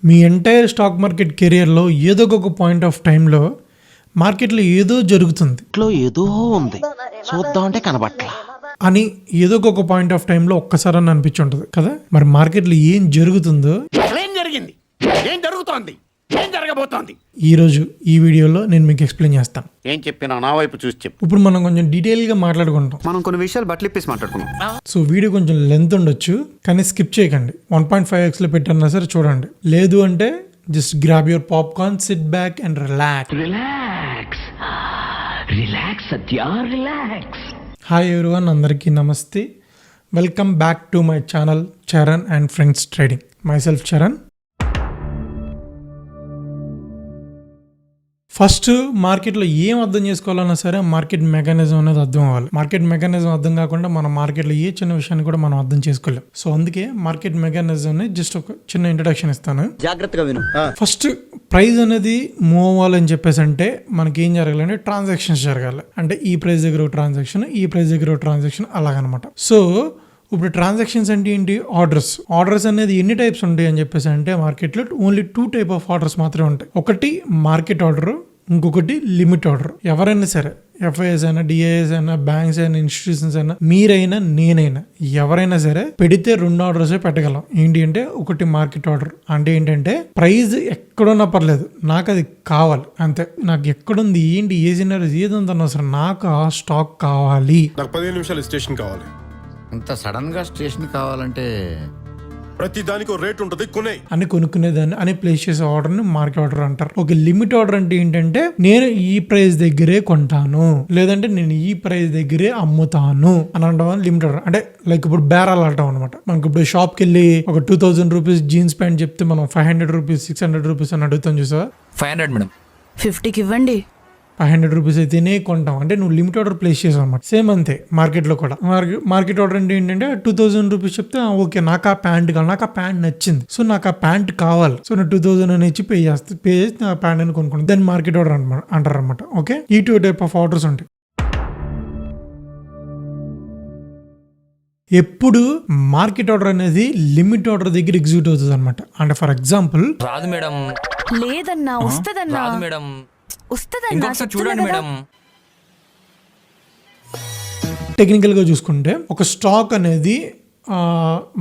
మీ entire stock market కెరియర్లో ఏదో ఒక పాయింట్ ఆఫ్ టైంలో మార్కెట్లో ఏదో జరుగుతుంది ఏదో ఉంది చూద్దామంటే కనబట్ల అని ఏదో ఒక పాయింట్ ఆఫ్ టైంలో ఒక్కసారి అని అనిపించుంటుంది కదా. మరి మార్కెట్లో ఏం జరుగుతుందో, ఏం జరిగింది, ఏం జరుగుతోంది, ఏం జరగబోతోంది, ఈరోజు ఈ వీడియోలో నేను మీకు ఎక్స్ప్లెయిన్ చేస్తాను. ఏం చెప్పినా నా వైపు చూసి చెప్పు. ఇప్పుడు మనం కొంచెం డీటెయిల్గా మాట్లాడుకుంటాం. మనం కొన్ని విషయాలు బట్టలు ఇప్పేసి మాట్లాడుకున్నాం. సో వీడియో కొంచెం లెంత్ ఉండొచ్చు, కానీ స్కిప్ చేయకండి. 1.5x పెట్టన్నా సరే చూడండి. లేదు అంటే just grab your popcorn, SIT back and relax. Relax Satya, relax. Hi everyone, అందరికీ నమస్తే. Welcome back to my channel Charan and friends trading. My self Charan. First మార్కెట్లో ఏం అర్థం చేసుకోవాలన్నా సరే మార్కెట్ మెకానిజం అనేది అర్థం అవ్వాలి. మార్కెట్ మెకానిజం అర్థం కాకుండా మనం మార్కెట్లో ఏ చిన్న విషయాన్ని కూడా మనం అర్థం చేసుకోలేం. సో అందుకే మార్కెట్ మెకానిజం జస్ట్ ఒక చిన్న ఇంట్రడక్షన్ ఇస్తాను, జాగ్రత్తగా విను. ఫస్ట్ ప్రైస్ అనేది మూవ్ అవ్వాలని చెప్పేసి అంటే మనకి ఏం జరగాలంటే ట్రాన్సాక్షన్స్ జరగాలి. అంటే ఈ ప్రైస్ దగ్గర ఒక ట్రాన్సాక్షన్, ఈ ప్రైస్ దగ్గర ఒక ట్రాన్సాక్షన్, అలాగనమాట. సో ఇప్పుడు ట్రాన్సాక్షన్స్ అంటే ఏంటి? ఆర్డర్స్ అనేది ఎన్ని టైప్స్ ఉంటాయి అని చెప్పేసి అంటే మార్కెట్లో ఓన్లీ 2 టైప్ ఆఫ్ ఆర్డర్స్ మాత్రమే ఉంటాయి. ఒకటి మార్కెట్ ఆర్డర్, ఇంకొకటి లిమిట్ ఆర్డర్. ఎవరైనా సరే, ఎఫ్ఐఎస్ అయినా, డిఐఎస్ అయినా, బ్యాంక్స్ అయినా, ఇన్స్టిట్యూషన్స్ అయినా, మీరైనా నేనైనా ఎవరైనా సరే పెడితే 2 ఆర్డర్స్ పెట్టగలం. ఏంటి అంటే ఒకటి మార్కెట్ ఆర్డర్ అంటే ఏంటంటే ప్రైస్ ఎక్కడున్నా పర్లేదు, నాకు అది కావాలి అంతే. నాకు ఎక్కడుంది, ఏంటి, ఏ సినారీస్ ఏదంతా సరే నాకు ఆ స్టాక్ కావాలి. నాకు 15 నిమిషాలు స్టేషన్ కావాలి. అంత సడన్ గా స్టేషన్ కావాలంటే ప్రతి దానికి రేట్ ఉంటుంది, కొనే అని కొనుక్కునేదాన్ని అని ప్లేస్ చేసే ఆర్డర్ని మార్కెట్ ఆర్డర్ అంటారు. ఒక లిమిట్ ఆర్డర్ అంటే ఏంటంటే నేను ఈ ప్రైస్ దగ్గరే కొంటాను, లేదంటే నేను ఈ ప్రైస్ దగ్గరే అమ్ముతాను అని అంటాం. లిమిట్ ఆర్డర్ అంటే లైక్ ఇప్పుడు బేరాలు ఆడటం అనమాట. మనకి ఇప్పుడు షాప్కి వెళ్ళి ఒక 2000 రూపీస్ జీన్స్ ప్యాంట్ చెప్తే మనం 500 రూపీస్ 600 రూపీస్ అని అడుగుతాం చూసావా. 500 మేడం, 50కి ఇవ్వండి. 500 రూపీస్ అయితేనే కొంటాం, అంటే నువ్వు లిమిట్ ఆర్డర్ ప్లేస్ చేసావు అనమాట. సేమ్ అంతే మార్కెట్లో కూడా. మార్కెట్ ఆర్డర్ అంటే ఏంటంటే 2000 రూపీస్ చెప్తే ఓకే నాకు ఆ ప్యాంట్ కావాలి, నాకు ఆ ప్యాంట్ నచ్చింది, సో నాకు ఆ ప్యాంట్ కావాలి, సో నేను 2000 అని ఇచ్చి పే చేసి ఆ ప్యాంట్ అని కొనుక్కుంటాను. దాన్ని మార్కెట్ ఆర్డర్ అంటారు అనమాట. ఓకే, ఈ 2 టైప్ ఆఫ్ ఆర్డర్స్ ఉంటాయి. ఎప్పుడు మార్కెట్ ఆర్డర్ అనేది లిమిట్ ఆర్డర్ దగ్గర ఎగ్జిక్యూట్ అవుతుంది అనమాట. అంటే ఫర్ ఎగ్జాంపుల్ రాదు మేడం, లేదన్నా వస్తదన్నా, రాదు మేడం, వస్తదన్నా, ఇంకొకసారి చూడండి మేడం. టెక్నికల్ గా చూసుకుంటే ఒక స్టాక్ అనేది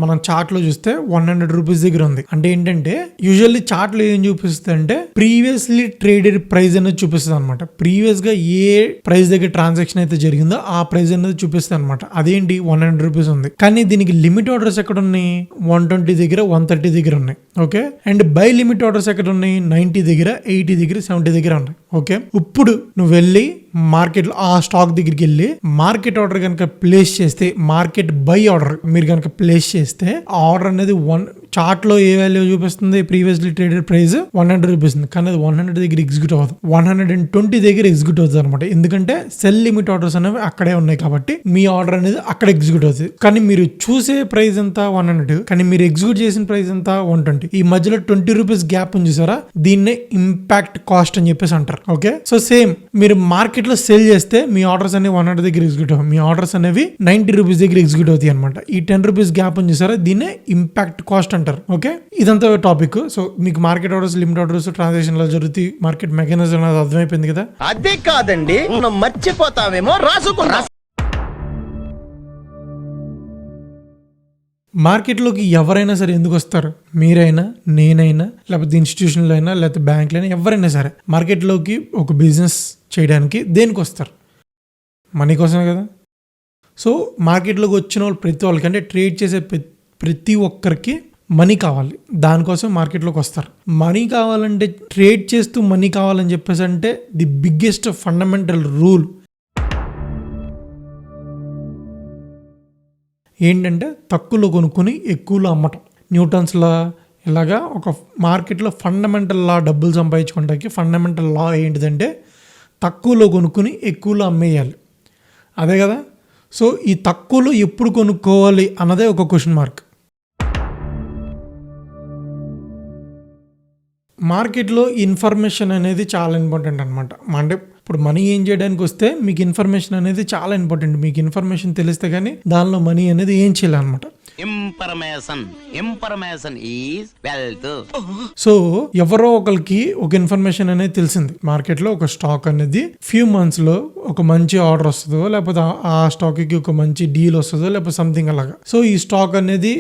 మనం చార్ట్ లో చూస్తే 100 రూపీస్ దగ్గర ఉంది. అంటే ఏంటంటే యూజువల్లీ చార్ట్ లో ఏం చూపిస్తుంది అంటే ప్రీవియస్లీ ట్రేడెడ్ ప్రైస్ అనేది చూపిస్తుంది అనమాట. ప్రీవియస్ గా ఏ ప్రైస్ దగ్గర ట్రాన్సాక్షన్ అయితే జరిగిందో ఆ ప్రైస్ అనేది చూపిస్తుంది అనమాట. అదేంటి 100 రూపీస్ ఉంది, కానీ దీనికి లిమిట్ ఆర్డర్స్ ఎక్కడ ఉన్నాయి? 120 దగ్గర, 130 దగ్గర ఉన్నాయి. Okay, and by limit orders ఎక్కడ ఉన్నాయి? 90 దగ్గర, 80 దగ్గర, 70 దగ్గర ఉన్నాయి. ఓకే, ఇప్పుడు నువ్వు వెళ్ళి మార్కెట్ ఆ స్టాక్ దగ్గరికి వెళ్ళి మార్కెట్ ఆర్డర్ కనుక ప్లేస్ చేస్తే, మార్కెట్ బై ఆర్డర్ మీరు కనుక ప్లేస్ చేస్తే ఆ ఆర్డర్ అనేది చార్ట్ లో ఏ వాల్యూ చూపిస్తుంది? ప్రీవియస్లీ ట్రేడెడ్ ప్రైస్ 100 రూపీస్ ఉంది, కానీ అది 100 దగ్గర ఎగ్జిక్యూట్ అవుతుంది, 120 దగ్గర ఎగ్జిక్యూట్ అవుతుంది అనమాట. ఎందుకంటే సెల్ లిమిట్ ఆర్డర్స్ అనేవి అక్కడే ఉన్నాయి కాబట్టి మీ ఆర్డర్ అనేది అక్కడ ఎగ్జిక్యూట్ అవుతుంది. కానీ మీరు చూసే ప్రైస్ ఎంత 100, కానీ మీరు ఎగ్జిక్యూట్ చేసిన ప్రైస్ ఎంత 120. ఈ మధ్యలో 20 రూపీస్ గ్యాప్ ఉంది చూసారా, దీన్నే ఇంపాక్ట్ కాస్ట్ అని చెప్పేసి అంటారు. ఓకే, సో సేమ్ మీరు మార్కెట్ లో సేల్ చేస్తే మీ ఆర్డర్స్ అనేవి 100 దగ్గర ఎగ్జిక్యూట్ అవుతాయి, మీ ఆర్డర్స్ అనేవి 90 రూపీస్ దగ్గర ఎగ్జిక్యూట్ అవుతాయి అనమాట. ఈ 10 రూపీస్ గ్యాప్ ఉంది చూసారా, దీన్నే ఇంపాక్ట్ కాస్ట్ అంటారు. ఓకే, ఇదంతా టాపిక్. సో మీకు market orders, limit orders, transaction లో జరుగుతాయి, మార్కెట్ మెకానిజం అనేది అర్థమైపోయింది కదా. అదే కాదండి, మనం మర్చిపోతామేమో రాసుకున్నా. మార్కెట్లోకి ఎవరైనా సరే ఎందుకు వస్తారు? మీరైనా, నేనైనా, లేకపోతే ఇన్స్టిట్యూషన్లో అయినా, లేకపోతే బ్యాంకులో అయినా, ఎవరైనా సరే మార్కెట్లోకి ఒక బిజినెస్ చేయడానికి దేనికి వస్తారు? మనీ కోసమే కదా. సో మార్కెట్లోకి వచ్చిన వాళ్ళు ప్రతి వాళ్ళకి, అంటే ట్రేడ్ చేసే ప్రతి ఒక్కరికి మనీ కావాలి, దానికోసం మార్కెట్లోకి వస్తారు. మనీ కావాలంటే, ట్రేడ్ చేస్తూ మనీ కావాలని చెప్పేసి అంటే ది బిగ్గెస్ట్ ఫండమెంటల్ రూల్ ఏంటంటే తక్కువలో కొనుక్కొని ఎక్కువలో అమ్మటం. న్యూటన్స్లా ఇలాగా ఒక మార్కెట్లో ఫండమెంటల్ లా, డబ్బులు సంపాదించుకోవడానికి ఫండమెంటల్ లా ఏంటిదంటే తక్కువలో కొనుక్కొని ఎక్కువలో అమ్మేయాలి. అదే కదా. సో ఈ తక్కువలో ఎప్పుడు కొనుక్కోవాలి అన్నదే ఒక క్వశ్చన్ మార్క్. మార్కెట్లో ఇన్ఫర్మేషన్ అనేది చాలా ఇంపార్టెంట్ అనమాట. అంటే ఇప్పుడు మనీ ఏం చేయడానికి వస్తే మీకు ఇన్ఫర్మేషన్ అనేది చాలా ఇంపార్టెంట్. మీకు ఇన్ఫర్మేషన్ తెలిస్తే కానీ దానిలో మనీ అనేది ఏం చేయాలన్నమాట. Information is wealth. సో ఎవరో ఒకరికి ఒక ఇన్ఫర్మేషన్ అనేది తెలిసింది, మార్కెట్ లో ఒక స్టాక్ అనేది ఫ్యూ మంత్స్ లో ఒక మంచి ఆర్డర్ వస్తుందో, లేకపోతే ఆ స్టాక్ కి ఒక మంచి డీల్ వస్తుందో, లేకపోతే సంథింగ్ అలాగా. సో ఈ స్టాక్ అనేది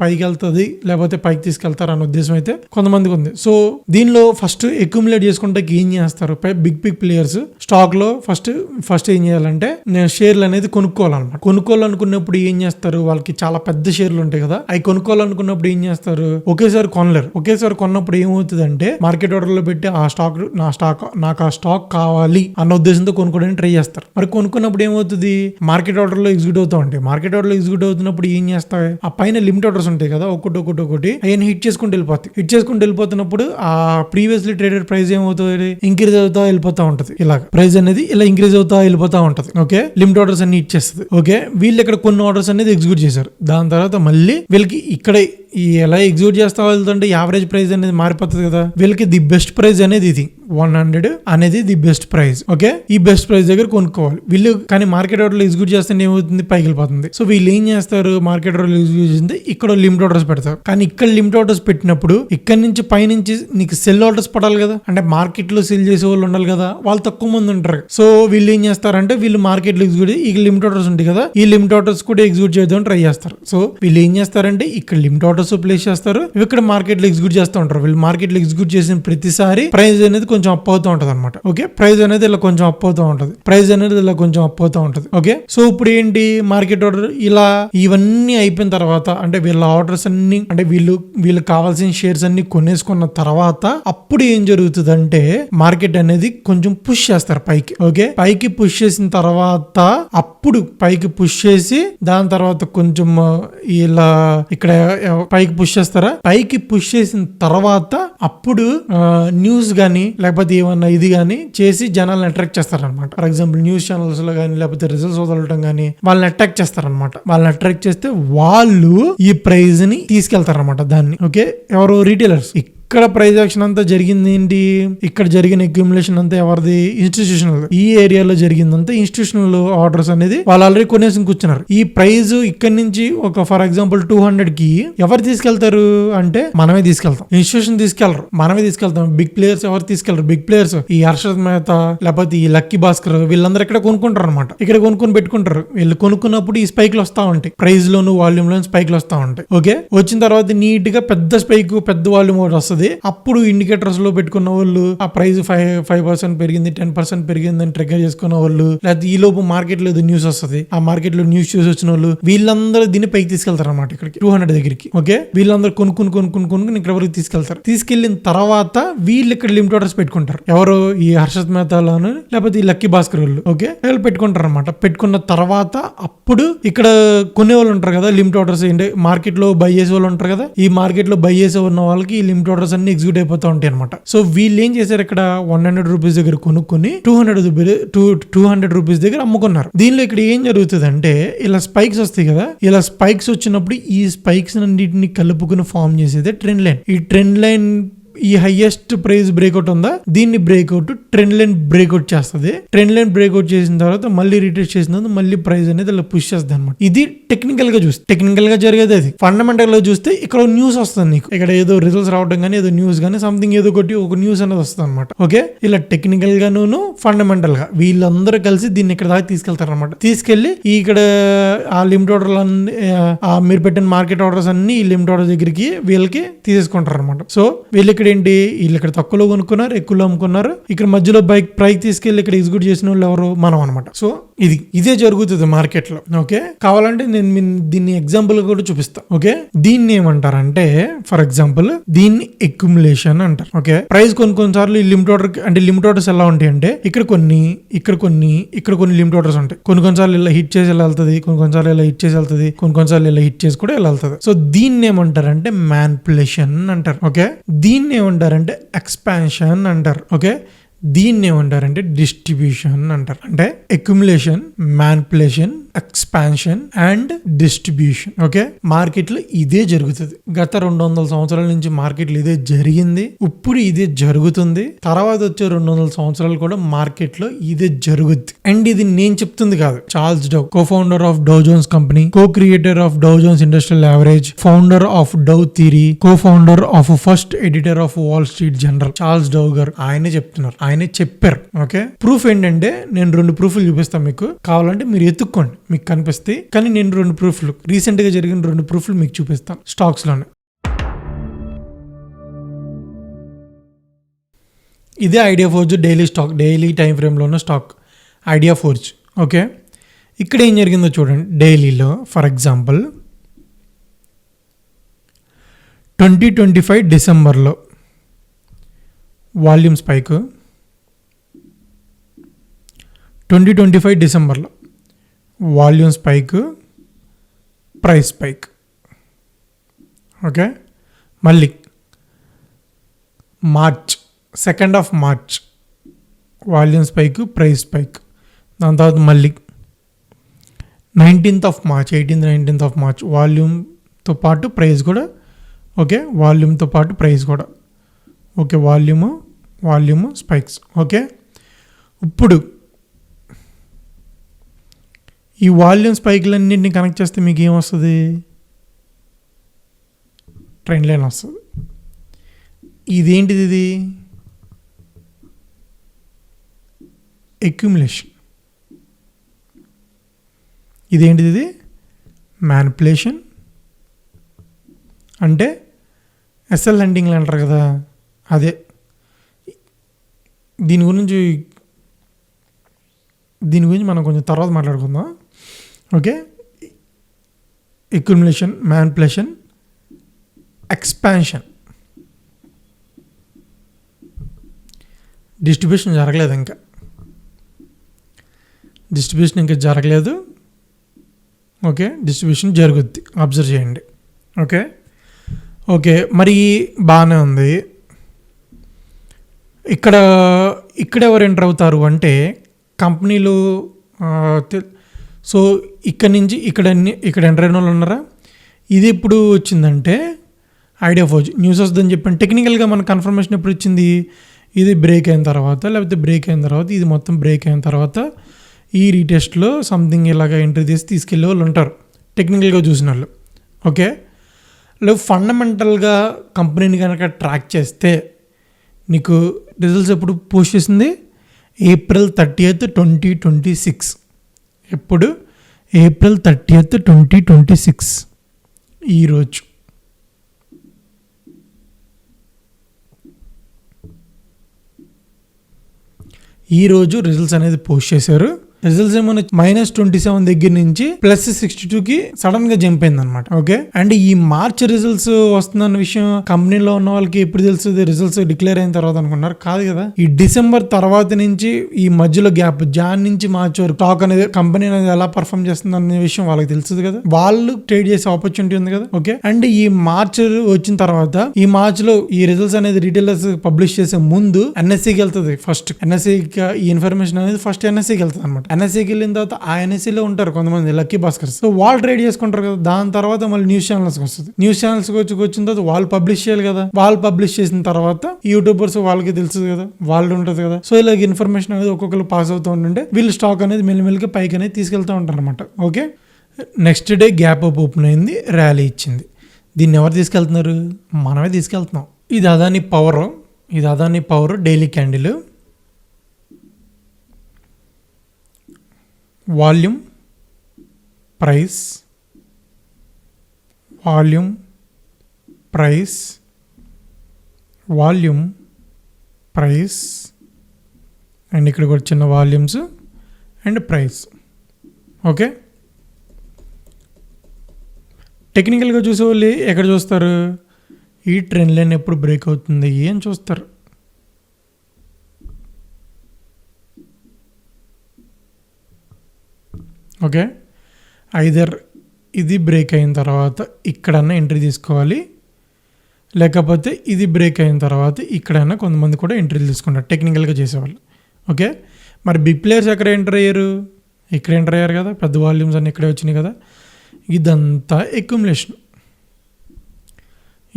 పైకి వెళ్తుంది, లేకపోతే పైకి తీసుకెళ్తారు అనే ఉద్దేశం అయితే కొంతమందికి ఉంది. సో దీనిలో ఫస్ట్ అక్యుములేట్ చేసుకుంటే ఏం చేస్తారు, బిగ్ ప్లేయర్స్ స్టాక్ లో ఫస్ట్ ఏం చేయాలంటే షేర్లు అనేది కొనుక్కోవాలన్నమాట. కొనుక్కోవాలనుకున్నప్పుడు ఏం చేస్తారు, వాళ్ళకి చాలా పెద్ద షేర్లు ఉంటాయి కదా, అవి కొనుక్కోవాలనుకున్నప్పుడు ఏం చేస్తారు, ఒకేసారి కొనలేరు. ఒకేసారి కొన్నప్పుడు ఏమవుతుంది అంటే మార్కెట్ ఆర్డర్ లో పెట్టి నాకు ఆ స్టాక్ కావాలి అన్న ఉద్దేశంతో కొనుక్కోవడానికి ట్రై చేస్తారు. మరి కొనుక్కున్నప్పుడు ఏమవుతుంది, మార్కెట్ ఆర్డర్ లో ఎగ్జిక్యూట్ అవుతా ఉంటాయి. మార్కెట్ ఆర్డర్ లో ఎగ్జిక్యూట్ అవుతున్నప్పుడు ఏం చేస్తాయి, ఆ పైన లిమిట్ ఆర్డర్స్ ఉంటాయి కదా, ఒకటి అవన్నీ హిట్ చేసుకుంటూ వెళ్ళిపోతాయి. హిట్ చేసుకుంటూ వెళ్ళిపోతున్నప్పుడు ఆ ప్రీవియస్లీ ట్రేడెడ్ ప్రైస్ ఏమవుతుంది, ఇంక్రీజ్ అవుతా వెళ్ళిపోతా ఉంటది. ఇలా ప్రైస్ అనేది ఇలా ఇంక్రీజ్ అవుతా వెళ్ళిపోతా ఉంటది. ఓకే, లిమిట్ ఆర్డర్స్ అన్ని హిట్ చేస్తుంది. ఓకే, వీళ్ళు ఇక్కడ కొన్ని ఆర్డర్స్ అనేది ఎగ్జిక్యూట్ చేశారు. దాని తర్వాత మళ్ళీ వీళ్ళకి ఇక్కడ ఎలా ఎగ్జిక్యూట్ చేస్తా వెళ్తుంటే యావరేజ్ ప్రైస్ అనేది మారిపోతుంది కదా, వీళ్ళకి ది బెస్ట్ ప్రైస్ అనేది ఇది 100 అనేది ది బెస్ట్ ప్రైస్. ఓకే, ఈ బెస్ట్ ప్రైస్ దగ్గర కొనుక్కోవాలి వీళ్ళు. కానీ మార్కెట్ ఆర్డర్ లో ఎగ్జిక్యూట్ చేస్తే ఏమవుతుంది, పైకి వెళ్ళిపోతుంది. సో వీళ్ళు ఏం చేస్తారు, మార్కెట్ ఆర్డర్ లో ఎగ్జిక్యూట్ చేస్తే ఇక్కడ లిమిట్ ఆర్డర్స్ పెడతారు. కానీ ఇక్కడ లిమిట్ ఆర్డర్స్ పెట్టినప్పుడు ఇక్కడ నుంచి పైనుంచి నీకు సెల్ ఆర్డర్స్ పడాలి కదా, అంటే మార్కెట్ లో సెల్ చేసే వాళ్ళు ఉండాలి కదా, వాళ్ళు తక్కువ మంది ఉంటారు. సో వీళ్ళు ఏం చేస్తారంటే వీళ్ళు మార్కెట్ లో ఎగ్జిక్యూట్ ఈ లిమిట్ ఆర్డర్స్ ఉంటాయి కదా, ఈ లిమిట్ ఆర్డర్స్ కూడా ఎగ్జిక్యూట్ చేద్దాం ట్రై చేస్తారు. సో వీళ్ళు ఏం చేస్తారంటే ఇక్కడ లిమిట్ ఆర్డర్స్ ప్లేస్ చేస్తారు, ఇక్కడ మార్కెట్ లో ఎగ్జిక్యూట్ చేస్తూ ఉంటారు. వీళ్ళు మార్కెట్ లో ఎగ్జిక్యూట్ చేసిన ప్రతిసారి ప్రైస్ అనేది కొంచెం అప్ అవుతూ ఉంటది అనమాట. ఓకే, ప్రైస్ అనేది ఇలా కొంచెం అప్ అవుతూ ఉంటది. ఓకే, సో ఇప్పుడు ఏంటి, మార్కెట్ ఆర్డర్ ఇలా ఇవన్నీ అయిపోయిన తర్వాత, అంటే వీళ్ళ ఆర్డర్స్ అన్ని, అంటే వీళ్ళు కావాల్సిన షేర్స్ అన్ని కొనేసుకున్న తర్వాత అప్పుడు ఏం జరుగుతుంది అంటే మార్కెట్ అనేది కొంచెం పుష్ చేస్తారు పైకి. ఓకే, పైకి పుష్ చేసిన తర్వాత అప్పుడు పైకి పుష్ చేసి దాని తర్వాత కొంచెం ఇలా ఇక్కడ పైకి పుష్ చేస్తారా, పైకి పుష్ చేసిన తర్వాత అప్పుడు న్యూస్ గానీ లేకపోతే ఏమన్నా ఇది గానీ చేసి జనాలను అట్రాక్ట్ చేస్తారనమాట. ఫర్ ఎగ్జాంపుల్ న్యూస్ ఛానల్స్ లో గానీ లేకపోతే రిజల్ట్స్ వదలటం గానీ వాళ్ళని అట్రాక్ట్ చేస్తారనమాట. వాళ్ళని అట్రాక్ట్ చేస్తే వాళ్ళు ఈ ప్రైజ్ ని తీసుకెళ్తారనమాట దాన్ని. ఓకే, ఎవరు, రీటైలర్స్. ఇక్కడ ప్రైజ్ యాక్షన్ అంతా జరిగింది ఏంటి, ఇక్కడ జరిగిన అక్యుములేషన్ అంతా ఎవరిది, ఇన్స్టిట్యూషనల్. ఈ ఏరియాలో జరిగిందంతా ఇన్స్టిట్యూషనల్ ఆర్డర్స్ అనేది వాళ్ళు ఆల్రెడీ కొనేసి కూర్చున్నారు. ఈ ప్రైజ్ ఇక్కడ నుంచి ఒక ఫర్ ఎగ్జాంపుల్ 200 కి ఎవరు తీసుకెళ్తారు అంటే మనమే తీసుకెళ్తాం, ఇన్స్టిట్యూషన్ తీసుకెళ్లరు, మనమే తీసుకెళ్తాం. బిగ్ ప్లేయర్స్ ఎవరు తీసుకెళ్లరు, బిగ్ ప్లేయర్స్ ఈ హర్షద్ మెహతా లేకపోతే ఈ లక్కీ భాస్కర్ వీళ్ళందరూ ఇక్కడ కొనుక్కుంటారు అనమాట. ఇక్కడ కొనుక్కొని పెట్టుకుంటారు. వీళ్ళు కొనుక్కున్నప్పుడు ఈ స్పైక్లు వస్తా ఉంటాయి, ప్రైజ్ లోను వాల్యూమ్ లోను స్పైక్లు వస్తా ఉంటాయి. ఓకే, వచ్చిన తర్వాత నీట్ గా పెద్ద స్పైక్ పెద్ద వాల్యూమ్ ఒకటి వస్తుంది. అప్పుడు ఇండికేటర్స్ లో పెట్టుకున్న వాళ్ళు ఆ ప్రైస్ 5% పెరిగింది 10% పెరిగింది అని ట్రిగ్గర్ చేసుకున్న వాళ్ళు, లేకపోతే ఈ లోపు మార్కెట్ లో న్యూస్ వస్తుంది, ఆ మార్కెట్ లో న్యూస్ చూసి వచ్చిన వాళ్ళు వీళ్ళందరూ దీన్ని పైకి తీసుకెళ్తారు అనమాట, ఇక్కడికి 200 దగ్గరికి. ఓకే, వీళ్ళందరూ కొనుక్కుని ఇక్కడ వరకు తీసుకెళ్తారు. తీసుకెళ్లిన తర్వాత వీళ్ళు ఇక్కడ లిమిట్ ఆర్డర్స్ పెట్టుకుంటారు. ఎవరు, ఈ హర్షద్ మెహతాలను లేకపోతే ఈ లక్కీ భాస్కర్ వాళ్ళు. ఓకే, వీళ్ళు పెట్టుకుంటారు అనమాట. పెట్టుకున్న తర్వాత అప్పుడు ఇక్కడ కొనే వాళ్ళు ఉంటారు కదా, లిమిట్ ఆర్డర్స్ ఏంటి, మార్కెట్ లో బై చేసే వాళ్ళు ఉంటారు కదా, ఈ మార్కెట్ లో బై చేసే ఉన్న వాళ్ళకి ఈ లిమిట్ ఆర్డర్స్ అన్ని ఎగ్జిక్యూట్ అయిపోతా ఉంటాయి అనమాట. సో వీళ్ళు ఏం చేశారు, ఇక్కడ 100 రూపీస్ దగ్గర కొనుక్కొని 200 రూపీస్ దగ్గర అమ్ముకున్నారు. దీనిలో ఇక్కడ ఏం జరుగుతుంది అంటే ఇలా స్పైక్స్ వస్తాయి కదా, ఇలా స్పైక్స్ వచ్చినప్పుడు ఈ స్పైక్స్ అన్నిటిని కలుపుకుని ఫామ్ చేసేదే ట్రెండ్ లైన్. ఈ ట్రెండ్ లైన్ ఈ హైయెస్ట్ ప్రైస్ బ్రేక్అవుట్ ఉందా, దీన్ని బ్రేక్అవుట్ ట్రెండ్ లైన్ బ్రేక్అవుట్ చేస్తుంది. ట్రెండ్ లైన్ బ్రేక్అవుట్ చేసిన తర్వాత మళ్ళీ రిట్రేస్ చేసిన తర్వాత మళ్ళీ ప్రైస్ అనేది అలా పుష్ చేస్తుంది అనమాట. ఇది టెక్నికల్ గా చూస్తే, టెక్నికల్ గా జరిగేది అది. ఫండమెంటల్ గా చూస్తే ఇక్కడ న్యూస్ వస్తుంది నీకు, ఇక్కడ ఏదో రిజల్ట్స్ రావడం కానీ ఏదో న్యూస్ కానీ సంథింగ్ ఏదో ఒక న్యూస్ అనేది వస్తుంది అనమాట. ఓకే, ఇలా టెక్నికల్ గాను ఫండమెంటల్ గా వీళ్ళందరూ కలిసి దీన్ని ఇక్కడ దాకా తీసుకెళ్తారు అనమాట. తీసుకెళ్లి ఇక్కడ ఆ లిమిట్ ఆర్డర్లు మీరు పెట్టిన మార్కెట్ ఆర్డర్స్ అన్ని ఈ లిమిట్ ఆర్డర్ దగ్గరికి వీళ్ళకి తీసేసుకుంటారు అనమాట. సో వీళ్ళు ఇక్కడ ఏంటి, వీళ్ళు ఇక్కడ తక్కువలో కొనుక్కున్నారు, ఎక్కువలో అమ్ముకున్నారు. ఇక్కడ మధ్యలో ప్రైస్ తీసుకెళ్లి ఇక్కడ ఎగ్జిక్యూట్ చేసిన వాళ్ళు ఎవరు, మనం అనమాట. సో ఇదే జరుగుతుంది మార్కెట్ లో. ఓకే, కావాలంటే నేను దీన్ని ఎగ్జాంపుల్ కూడా చూపిస్తా. ఓకే, దీన్ని ఏమంటారంటే ఫర్ ఎగ్జాంపుల్ దీన్ని అక్యుములేషన్ అంటారు. ఓకే, ప్రైస్ కొన్నిసార్లు ఈ లిమిట్ ఆర్డర్, అంటే లిమిట్ ఆర్డర్స్ ఎలా ఉంటాయి అంటే ఇక్కడ కొన్ని లిమిట్ ఆర్డర్స్ ఉంటాయి. కొన్నిసార్లు ఇలా హిట్ చేసి ఎలా వెళ్తుంది, కొన్నిసార్లు ఇలా హిట్ చేసి వెళ్తుంది, కొన్నిసార్లు ఇలా హిట్ చేసి కూడా ఎలా వెళ్తుంది. సో దీన్ని ఏమంటారంటే మ్యానిపులేషన్ అంటారు. ఓకే, దీన్ని ఏమంటారంటే ఎక్స్పాన్షన్ అంటారు. ఓకే, దీన్ని ఏమంటారంటే డిస్ట్రిబ్యూషన్ అంటారు. అంటే accumulation, manipulation, expansion and distribution. Okay, market లో ఇదే జరుగుతుంది. గత 200 సంవత్సరాల నుంచి మార్కెట్ లో ఇదే జరిగింది, ఇప్పుడు ఇదే జరుగుతుంది, తర్వాత వచ్చే 200 సంవత్సరాలు కూడా మార్కెట్ లో ఇదే జరుగుద్ది. అండ్ ఇది నేను చెప్తుంది కాదు, Charles Dow, co founder of Dow Jones company, co creator of Dow Jones industrial average, founder of Dow theory, co founder of first editor of Wall Street Journal, Charles Dow గారు ఆయనే చెప్తున్నారు, ఆయనే చెప్పారు. Okay, proof ఏంటంటే నేను 2 ప్రూఫ్లు చూపిస్తాను మీకు, కావాలంటే మీరు ఎత్తుక్కోండి, మీకు కనిపిస్తాయి. కానీ నేను 2 ప్రూఫ్లు, రీసెంట్ గా జరిగిన 2 ప్రూఫ్లు మీకు చూపిస్తాను స్టాక్స్ లోనే. ఇదే idea forge daily stock, daily time ఫ్రేమ్లో ఉన్న స్టాక్ ఐడియా ఫోర్జ్. ఓకే, ఇక్కడ ఏం జరిగిందో చూడండి. డైలీలో ఫర్ ఎగ్జాంపుల్ 2025 డిసెంబర్లో వాల్యూమ్ స్పైక్, 2025 డిసెంబర్లో volume spike, price spike. Okay, మళ్ళీ March, 2nd of March volume spike, price spike. దాని తర్వాత మళ్ళీ 19th of March, 19th of March వాల్యూమ్తో పాటు ప్రైస్ కూడా. ఓకే, వాల్యూమ్తో పాటు ప్రైస్ కూడా. Okay, volume spikes. ఓకే, ఇప్పుడు ఈ వాల్యూమ్ స్పైక్లన్నింటినీ కనెక్ట్ చేస్తే మీకు ఏమొస్తుంది? ట్రెండ్ లైన్ వస్తుంది. ఇదేంటిది? ఇది అక్యుములేషన్. ఇదేంటిది? ఇది మ్యానిపులేషన్. అంటే ఎస్ఎల్ హంటింగ్లు అంటారు కదా, అదే. దీని గురించి మనం కొంచెం తర్వాత మాట్లాడుకుందాం. Okay, accumulation, manipulation, expansion. Distribution జరగలేదు, ఇంకా జరగలేదు. ఓకే, డిస్ట్రిబ్యూషన్ జరుగుద్ది, అబ్జర్వ్ చేయండి. ఓకే, మరి బాగానే ఉంది. ఇక్కడ ఎవరు ఎంటర్ అవుతారు అంటే కంపెనీలు. సో ఇక్కడ నుంచి ఇక్కడ ఎంటర్ అయిన వాళ్ళు ఉన్నారా? ఇది ఎప్పుడు వచ్చిందంటే ఐడియా ఫోర్జ్ న్యూస్ వస్తుందని చెప్పాను. టెక్నికల్గా మన కన్ఫర్మేషన్ ఎప్పుడు వచ్చింది? ఇది బ్రేక్ అయిన తర్వాత, లేకపోతే బ్రేక్ అయిన తర్వాత, ఇది మొత్తం బ్రేక్ అయిన తర్వాత ఈ రీటెస్ట్లో సంథింగ్ ఇలాగ ఎంట్రీ తీసి తీసుకెళ్ళే వాళ్ళు ఉంటారు, టెక్నికల్గా చూసిన వాళ్ళు. ఓకే, లేదు ఫండమెంటల్గా కంపెనీని కనుక ట్రాక్ చేస్తే నీకు రిజల్ట్స్ ఎప్పుడు పోస్ట్ చేసింది? April 30th, 2026. ఎప్పుడు? April 30th, 2026 ఈరోజు. ఈరోజు రిజల్ట్స్ అనేది పోస్ట్ చేశారు. రిజల్ట్స్ ఏమన్నా -27 దగ్గర నుంచి +62కి సడన్ గా జంప్ అయింది అనమాట. ఓకే, అండ్ ఈ మార్చ్ రిజల్ట్స్ వస్తుందన్న విషయం కంపెనీలో ఉన్న వాళ్ళకి ఎప్పుడు తెలుస్తుంది? రిజల్ట్స్ డిక్లేర్ అయిన తర్వాత అనుకున్నారు, కాదు కదా. ఈ డిసెంబర్ తర్వాత నుంచి ఈ మధ్యలో గ్యాప్, జాన్ నుంచి మార్చ్ వరకు స్టాక్ అనేది, కంపెనీ అనేది ఎలా పర్ఫామ్ చేస్తుంది అనే విషయం వాళ్ళకి తెలుస్తుంది కదా, వాళ్ళు ట్రేడ్ చేసే ఆపర్చునిటీ ఉంది కదా. ఓకే, అండ్ ఈ మార్చ్ వచ్చిన తర్వాత, ఈ మార్చ్ లో ఈ రిజల్ట్స్ అనేది రీటైలర్స్ పబ్లిష్ చేసే ముందు ఎన్ఎస్సికి వెళ్తుంది. ఫస్ట్ ఎన్ఎస్సికి ఈ ఇన్ఫర్మేషన్ అనేది ఫస్ట్ ఎన్ఎస్సికి వెళ్తుంది అనమాట. ఎన్ఎస్సికి వెళ్ళిన తర్వాత ఆ ఎన్ఎస్సిలో ఉంటారు కొంతమంది లక్కీ భాస్కర్స్, సో వాళ్ళు ట్రేడ్ చేసుకుంటారు కదా. దాని తర్వాత మళ్ళీ న్యూస్ ఛానల్స్కి వస్తుంది. న్యూస్ ఛానల్స్కి వచ్చిన తర్వాత వాళ్ళు పబ్లిష్ చేయాలి కదా. వాళ్ళు పబ్లిష్ చేసిన తర్వాత యూట్యూబర్స్ వాళ్ళకి తెలుస్తుంది కదా, వాళ్ళు ఉంటుంది కదా. సో ఇలాగ ఇన్ఫర్మేషన్ అనేది ఒక్కొక్కరు పాస్ అవుతూ ఉంటుంటే వీళ్ళు స్టాక్ అనేది మెల్లిమెల్లిగా పైకి అనేది తీసుకెళ్తూ ఉంటారు అనమాట. Okay, next day gap up open అయింది, ర్యాలీ ఇచ్చింది. దీన్ని ఎవరు తీసుకెళ్తున్నారు? మనమే తీసుకెళ్తున్నాం. ఇది Adani power daily candle. Volume, price, volume, price, volume, price, and ఇక్కడ కూడా చిన్న వాల్యూమ్స్ అండ్ ప్రైస్. ఓకే, టెక్నికల్గా చూసేవాళ్ళు ఎక్కడ చూస్తారు? ఈ ట్రెండ్ లైన్ ఎప్పుడు బ్రేక్ అవుతుంది అని చూస్తారు. ఓకే, ఐదర్ ఇది బ్రేక్ అయిన తర్వాత ఇక్కడన్నా ఎంట్రీ తీసుకోవాలి, లేకపోతే ఇది బ్రేక్ అయిన తర్వాత ఇక్కడైనా కొంతమంది కూడా ఎంట్రీలు తీసుకుంటారు టెక్నికల్గా చేసేవాళ్ళు. ఓకే, మరి బిగ్ ప్లేయర్స్ ఎక్కడ ఎంటర్ అయ్యారు? ఇక్కడ ఎంటర్ అయ్యారు కదా, పెద్ద వాల్యూమ్స్ అన్నీ ఇక్కడే వచ్చినాయి కదా. ఇదంతా అక్యుములేషన్,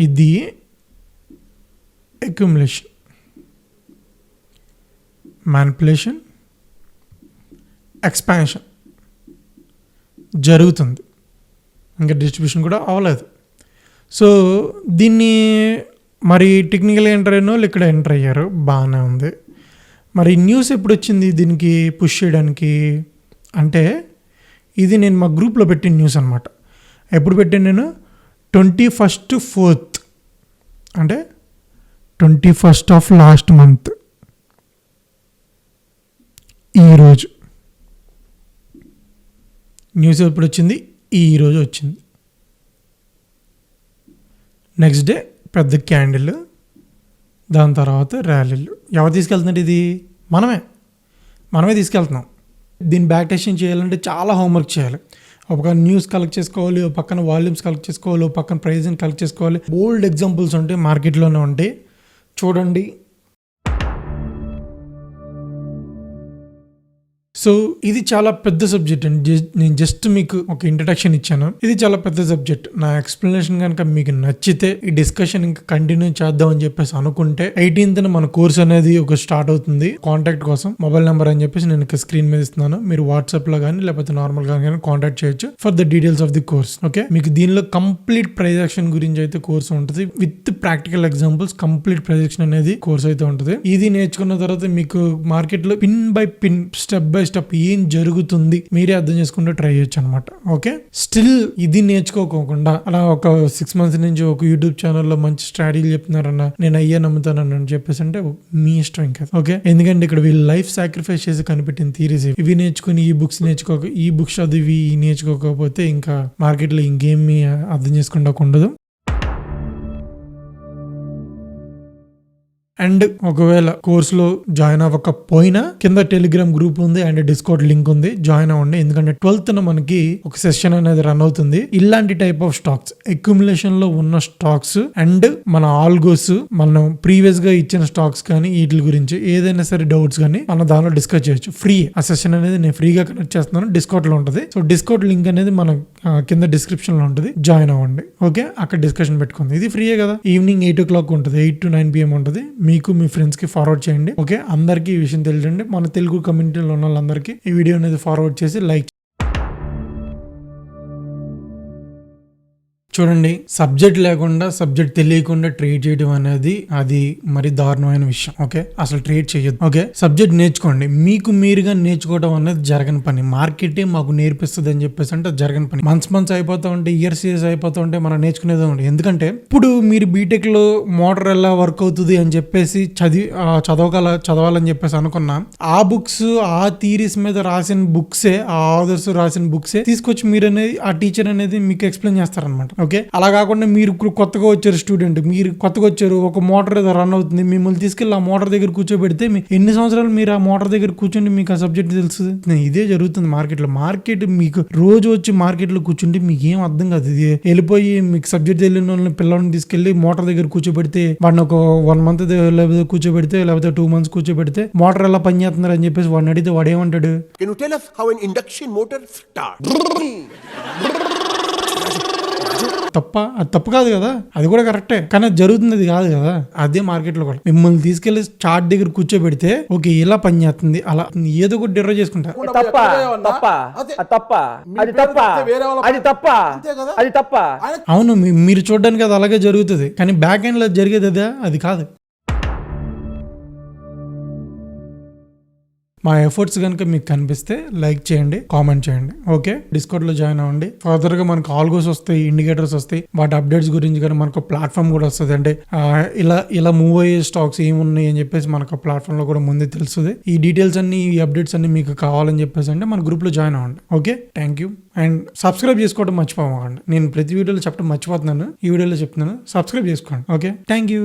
ఇది అక్యుములేషన్, మ్యానిపులేషన్, ఎక్స్పాన్షన్ జరుగుతుంది, ఇంకా డిస్ట్రిబ్యూషన్ కూడా అవ్వలేదు. సో దీన్ని మరి టెక్నికల్గా ఎంటర్ అయిన వాళ్ళు ఇక్కడ ఎంటర్ అయ్యారు, బాగానే ఉంది. మరి న్యూస్ ఎప్పుడు వచ్చింది దీనికి పుష్ చేయడానికి అంటే, ఇది నేను మా గ్రూప్లో పెట్టిన న్యూస్ అనమాట. ఎప్పుడు పెట్టాను నేను? 21/4 అంటే 21st ఆఫ్ లాస్ట్ మంత్, ఈరోజు న్యూస్ ఎప్పుడు వచ్చింది? ఈరోజు వచ్చింది. నెక్స్ట్ డే పెద్ద క్యాండిల్, దాని తర్వాత ర్యాలీలు. ఎవరు తీసుకెళ్తున్నారు? ఇది మనమే తీసుకెళ్తున్నాం. దీన్ని బ్యాక్ టెస్టింగ్ చేయాలంటే చాలా హోంవర్క్ చేయాలి. ఒక పక్కన న్యూస్ కలెక్ట్ చేసుకోవాలి, ఒక పక్కన వాల్యూమ్స్ కలెక్ట్ చేసుకోవాలి, ఒక పక్కన ప్రైజ్ని కలెక్ట్ చేసుకోవాలి. బోల్డ్ ఎగ్జాంపుల్స్ ఉంటాయి, మార్కెట్లోనే ఉంటాయి, చూడండి. సో ఇది చాలా పెద్ద సబ్జెక్ట్ అండి. నేను జస్ట్ మీకు ఒక ఇంట్రడక్షన్ ఇచ్చాను. ఇది చాలా పెద్ద సబ్జెక్ట్. నా ఎక్స్ప్లెనేషన్ కనుక మీకు నచ్చితే ఈ డిస్కషన్ ఇంకా కంటిన్యూ చేద్దాం అని చెప్పేసి అనుకుంటే 18th మన కోర్స్ అనేది ఒక స్టార్ట్ అవుతుంది. కాంటాక్ట్ కోసం మొబైల్ నెంబర్ అని చెప్పేసి నేను ఇక్కడ స్క్రీన్ మీద ఇస్తున్నాను. మీరు వాట్సాప్ లో కానీ లేకపోతే నార్మల్ గా కానీ కాంటాక్ట్ చేయొచ్చు for the details of the course. Okay, మీకు దీనిలో కంప్లీట్ ప్రైజ్ యాక్షన్ గురించి అయితే కోర్స్ ఉంటుంది with practical examples. Complete price action అనేది కోర్స్ అయితే ఉంటుంది. ఇది నేర్చుకున్న తర్వాత మీకు మార్కెట్ లో pin by pin, step by step ఏం జరుగుతుంది మీరే అర్థం చేసుకుంటూ ట్రై చేయొచ్చు అనమాట. ఓకే, స్టిల్ ఇది నేర్చుకోకుండా అలా ఒక 6 months నుంచి ఒక యూట్యూబ్ ఛానల్లో మంచి స్ట్రాటజీలు చెప్తున్నారన్న, నేను అయ్యే నమ్ముతానని అని చెప్పేసి అంటే మీ ఇష్టం ఇంకా. ఓకే, ఎందుకంటే ఇక్కడ వీళ్ళు లైఫ్ సాక్రిఫైస్ చేసి కనిపెట్టిన థీరీస్ ఇవి నేర్చుకుని ఈ బుక్స్ చదివి నేర్చుకోకపోతే ఇంకా మార్కెట్ లో ఇంకేమీ అర్థం చేసుకుంటా ఉండదు. అండ్ ఒకవేళ కోర్సులో జాయిన్ అవ్వకపోయినా కింద టెలిగ్రామ్ గ్రూప్ ఉంది అండ్ డిస్కౌంట్ లింక్ ఉంది, జాయిన్ అవ్వండి. ఎందుకంటే 12th మనకి ఒక సెషన్ అనేది రన్ అవుతుంది. ఇలాంటి టైప్ ఆఫ్ స్టాక్స్, అక్యుములేషన్ లో ఉన్న స్టాక్స్ అండ్ మన ఆల్గోస్, మనం ప్రీవియస్ గా ఇచ్చిన స్టాక్స్ కానీ వీటి గురించి ఏదైనా సరే డౌట్స్ కానీ మన దానిలో డిస్కస్ చేయొచ్చు. ఫ్రీ ఆ సెషన్ అనేది నేను ఫ్రీగా కనెక్ట్ చేస్తున్నాను, డిస్కౌంట్ లో ఉంటుంది. సో డిస్కౌంట్ లింక్ అనేది మన కింద డిస్క్రిప్షన్ లో ఉంటుంది, జాయిన్ అవ్వండి. ఓకే, అక్కడ డిస్కషన్ పెట్టుకుంది. ఇది ఫ్రీయే కదా. ఈవినింగ్ 8 o'clock ఉంటుంది, 8 to 9 PM ఉంటుంది. మీకు మీ ఫ్రెండ్స్ కి ఫార్వర్డ్ చేయండి. ఓకే, అందరికీ ఈ విషయం తెలియజేయండి. మన తెలుగు కమ్యూనిటీలో ఉన్న వాళ్ళందరికీ ఈ వీడియో అనేది ఫార్వర్డ్ చేసి లైక్ చూడండి. సబ్జెక్ట్ లేకుండా, సబ్జెక్ట్ తెలియకుండా ట్రేడ్ చేయడం అనేది అది మరి దారుణమైన విషయం. ఓకే, అసలు ట్రేడ్ చేయొద్దు. ఓకే, సబ్జెక్ట్ నేర్చుకోండి. మీకు మీరుగా నేర్చుకోవడం అనేది జరగని పని. మార్కెటే మాకు నేర్పిస్తుంది అని చెప్పేసి అంటే జరగని పని. మంత్స్ అయిపోతా ఉంటే, ఇయర్స్ అయిపోతా ఉంటే మనం నేర్చుకునేది ఉంది. ఎందుకంటే ఇప్పుడు మీరు బీటెక్ లో మోటార్ ఎలా వర్క్ అవుతుంది అని చెప్పేసి చదవాలని చెప్పేసి అనుకున్నా, ఆ బుక్స్, ఆ థీరీస్ మీద రాసిన బుక్సే, ఆ ఆథర్స్ రాసిన బుక్సే తీసుకొచ్చి మీరు అనేది ఆ టీచర్ అనేది మీకు ఎక్స్ప్లెయిన్ చేస్తారనమాట. ఓకే, అలా కాకుండా మీరు కొత్తగా వచ్చారు స్టూడెంట్, మీరు కొత్తగా వచ్చారు, ఒక మోటార్ ఏదో రన్ అవుతుంది, మిమ్మల్ని తీసుకెళ్ళి ఆ మోటార్ దగ్గర కూర్చోబెడితే ఎన్ని సంవత్సరాలు మీరు ఆ మోటార్ దగ్గర కూర్చోండి మీకు ఆ సబ్జెక్ట్ తెలుస్తుంది. ఇదే జరుగుతుంది మార్కెట్ లో. మార్కెట్ మీకు రోజు వచ్చి మార్కెట్ లో కూర్చుంటే మీకు ఏం అర్థం కాదు. ఇది వెళ్ళిపోయి మీకు సబ్జెక్ట్ తెలియని వాళ్ళని పిల్లల్ని తీసుకెళ్లి మోటార్ దగ్గర కూర్చోబెడితే, వాడిని ఒక 1 month లేకపోతే కూర్చోబెడితే, లేకపోతే 2 months కూర్చోబెడితే మోటార్ ఎలా పనిచేస్తున్నారు అని చెప్పేసి వాడిని అడిగితే వాడు ఏమంటాడు? Can you tell us how an induction motor starts? అది తప్పు కాదు కదా, అది కూడా కరెక్టే, కానీ అది జరుగుతుంది, అది కాదు కదా. అదే మార్కెట్ లో కూడా మిమ్మల్ని తీసుకెళ్లి చార్ట్ దగ్గర కూర్చోబెడితే ఓకే ఇలా పని చేస్తుంది, అలా ఏదో ఒకటి డిర్ర చేసుకుంటారు. అవును, మీరు చూడడానికి అది అలాగే జరుగుతుంది, కానీ బ్యాక్ ఎండ్ లో జరిగేది అదే, అది కాదు. మా ఎఫర్ట్స్ కనుక మీకు కనిపిస్తే లైక్ చేయండి, కామెంట్ చేయండి. ఓకే, డిస్కౌంట్ లో జాయిన్ అవ్వండి. ఫర్దర్ గా మనకు ఆల్గోస్ వస్తాయి, ఇండికేటర్స్ వస్తాయి, వాటి అప్డేట్స్ గురించి కానీ మనకు ప్లాట్ఫామ్ కూడా వస్తుంది. అంటే ఇలా మూవ్ అయ్యే స్టాక్స్ ఏమున్నాయి అని చెప్పేసి మనకు ప్లాట్ఫామ్ లో కూడా ముందే తెలుస్తుంది. ఈ డీటెయిల్స్ అన్ని, ఈ అప్డేట్స్ అన్ని మీకు కావాలని చెప్పేసి అంటే మన గ్రూప్ లో జాయిన్ అవ్వండి. Okay, thank you. And subscribe చేసుకోవడం మర్చిపోకండి. నేను ప్రతి వీడియోలో చెప్పడం మర్చిపోతున్నాను, ఈ వీడియోలో చెప్తున్నాను, సబ్స్క్రైబ్ చేసుకోండి. Okay, thank you.